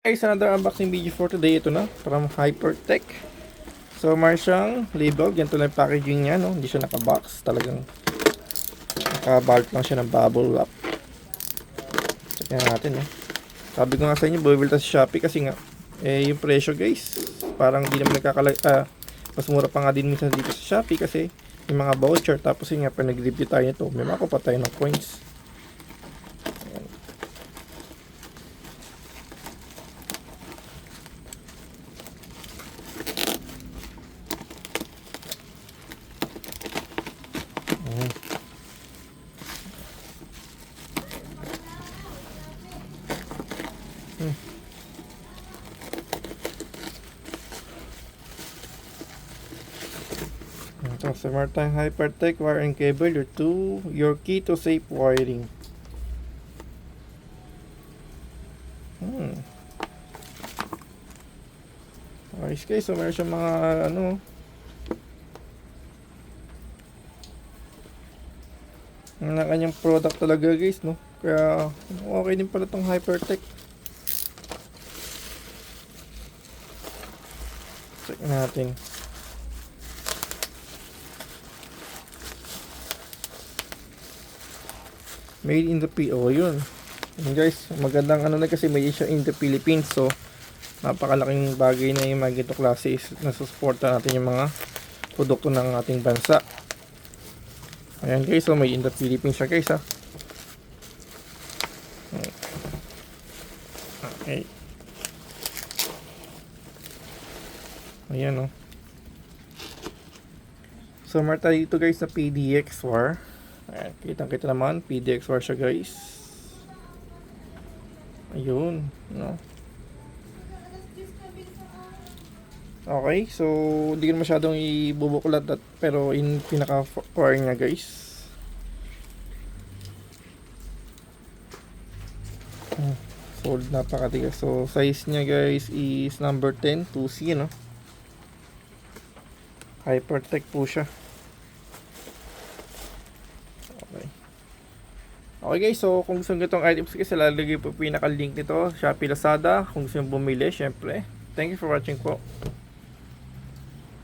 Guys, another unboxing video for today. Ito na, from Hypertech. So, meron siyang label. Ganito lang yung packaging niya, no? Hindi siya naka-box. Talagang naka-bulk lang siya ng bubble wrap. Check natin, no? Sabi ko nga sa inyo, bumibili tayo sa Shopee kasi nga, yung presyo, guys, parang hindi naman mas mura pa nga din minsan dito sa Shopee kasi yung mga voucher. Tapos yun nga, pag nag-review tayo nito, may makuha tayo ng points. Ito, Smartime Hypertech wiring cable, your key to safe wiring. Ayos guys, so meron siyang mga na kanyang product talaga guys, no? Kaya okay din pala tong Hypertech. Check natin. Made in the yun. And guys, magandang na kasi made siya in the Philippines. So, napakalaking bagay na yung mga ganito klase is nasusuporta natin yung mga produkto ng ating bansa. Ayan guys, so made in the Philippines siya guys, ha. Okay. Ayan, no. So, meron tayo dito guys na PDX-WAR. Ayan, kitang-kita naman, PDX-WAR siya guys. Ayun, no. Okay, so hindi ko masyadong ibubuklat pero in pinaka-core niya guys. Sold, napakatigas. So size niya guys is number 10 2C, no. Hypertech po siya. Okay guys, so kung gusto nyo itong items kasi lalagay po pinaka-link nito, Shopee, Lazada. Kung gusto nyo bumili, syempre. Thank you for watching po.